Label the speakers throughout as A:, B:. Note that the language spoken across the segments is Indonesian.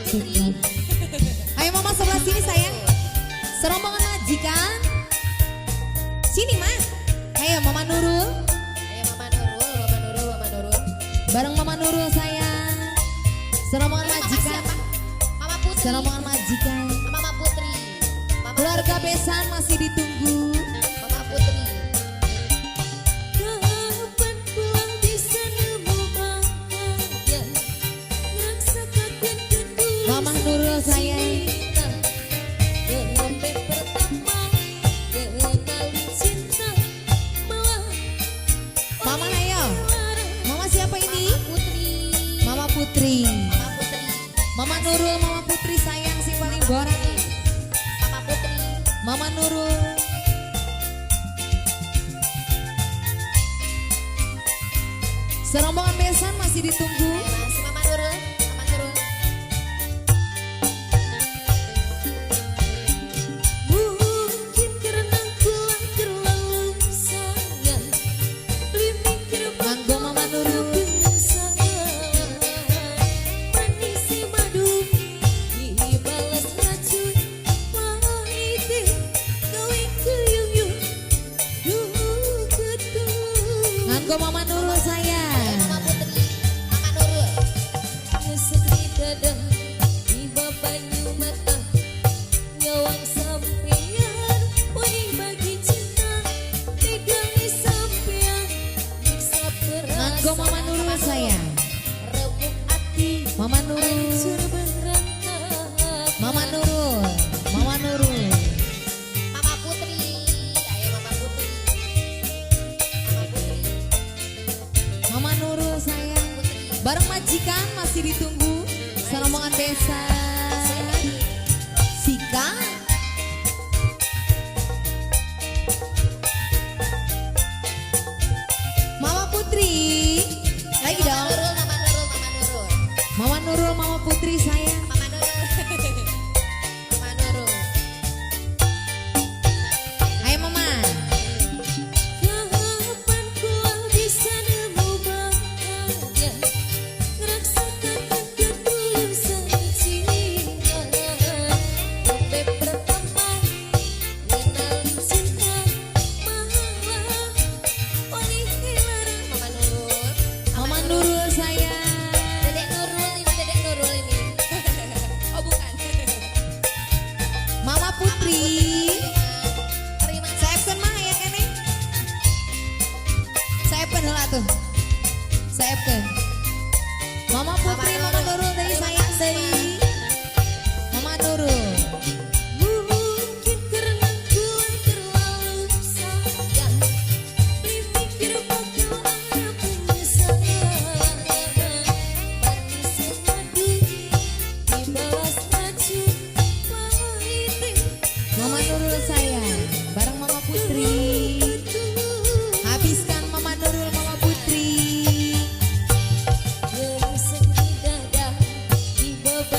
A: Putri. Ayo mama sebelah sini sayang. Serombongan majikan. Sini mas. Ayo mama Nurul.
B: Ayo mama Nurul, mama Nurul, mama Nurul.
A: Bareng mama Nurul sayang. Serombongan majikan.
B: Mama Putri.
A: Serombongan majikan.
B: Mama Putri. Mama
A: Keluarga
B: Putri.
A: besan masih ditunggu.
B: Mama Putri.
C: Kapan pulang bisa nemu bahagia, merasakan ketulusan
A: Mama Nurul sayang.
C: Sampai pertama kenal cinta malah
A: Mama ayo. Mama siapa ini?
B: Putri.
A: Mama Putri.
B: Mama Putri.
A: Mama Nurul, Mama Putri sayang si paling borak.
B: Mama Putri.
A: Mama Nurul. Serombongan besan masih ditunggu.
B: Masih Mama Nurul. Mama Nurul.
C: mungkin karena kulah terlalu sayang, mikir
A: Nganggo Mama Nurul.
C: penasaran manis si madu dibalas racun pahit kau kuyung yuk ketemu.
A: Nganggo Mama Nurul sayang.
B: Mama Putri. Mama Nurul.
C: Sedih dada di banyu mata nyawang sampean woi bagi cinta tegai sampean bisa
A: Nganggo Mama Nurul sayang.
B: Rebuk hati.
A: Mama Nurul.
C: hancur berantakan.
A: Mama Nurul. Mama Nurul.
B: Mama Putri. Ayo Mama Putri. Mama Putri.
A: Mama Nurul sayang. Bareng majikan masih ditunggu. Serombongan besan. Sika. Mama Putri. Lagi
B: Mama
A: dong.
B: Nurul, Mama Nurul, Mama Nurul.
A: Mama Nurul, Mama Putri sayang.
B: Mama Nurul. Mama Nurul.
A: Ayo mama.
C: Kapan kulah bisa nemu bahagia, merasakan ketulusan cinta sampai pertama kenal cinta malah oleh hilang.
B: Mama Nurul.
A: Mama Nurul sayang.
B: Dedek Nurul ini, Dedek Nurul ini. Oh bukan.
A: Mama Putri.
B: Terima kasih.
A: Saepkeun mah ya kene. Saepkeun heula tuh. Saepkeun. Mama Putri, Mama Nurul dari sayang deui. Mama Nurul.
C: Mungkin karena kulah terlalu sayang, mikir bakal ada penyesalan. Manis madu dibalas racun pahit.
A: Mama Nurul sayang. Bareng Mama Putri. Habiskan Mama Nurul, Mama Putri.
C: Yang sedih dada di bawah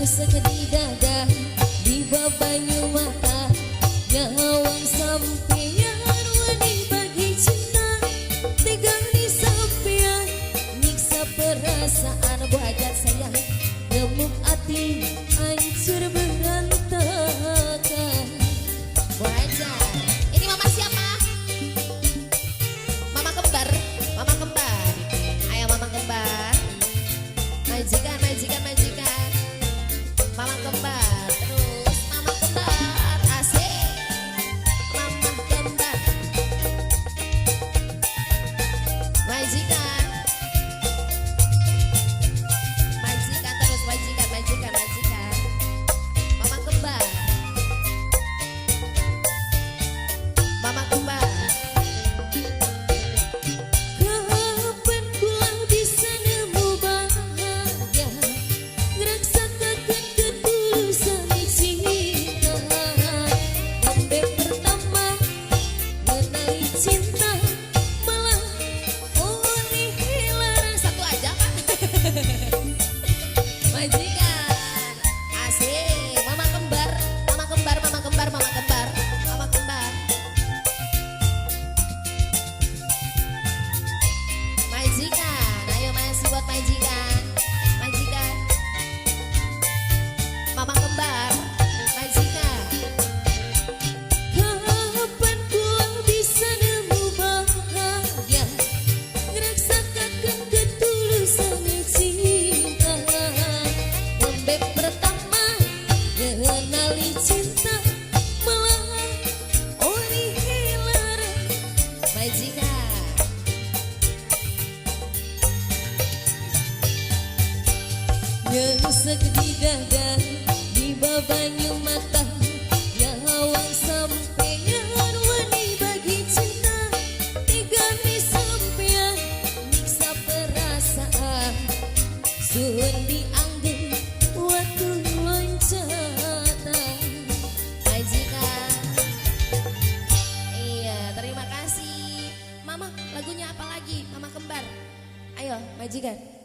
C: sekedi dada di banyu mata nyawang sampeyan wani bagi cinta tegang di sampeyan nyiksa perasaan wajar sayang remuk hati hancur berantakan.
A: Wajar. Ini mama siapa? Mama kembar. Mama kembar. Ayo mama kembar. Majikan, majikan, majikan. Mama kembar. Terus mama kembar. Asik. Mama kembar. Majikan. Majikan terus majikan, majikan, majikan. Mama kembar. Mama kembar.
C: Kapan kula bisa nemu bahagia ngerasakan ketulusan cinta Sampai pertama mengenai cinta malah oleh hilang.
A: Satu aja Pak. Majikan. Asik. Mama kembar. Mama kembar, mama kembar, mama kembar. Mama kembar. Majikan. Ayo masih buat majikan. Majikan. Mama kembar. Majikan.
C: Kapan kula bisa nemu bahagia ngerasakan ketulusan cinta Sampai pertama mengenali cinta malah oleh hilang.
A: Majikan.
C: Nyesek di dada di banyu mata nyawang sampeyan wani bagi cinta tegang di sampeyan nyiksa perasaan suhun dianggap waktu loncatan.
A: Majikan. Iya, terima kasih. Mama, lagunya apa lagi? Mama kembar. Ayo, majikan.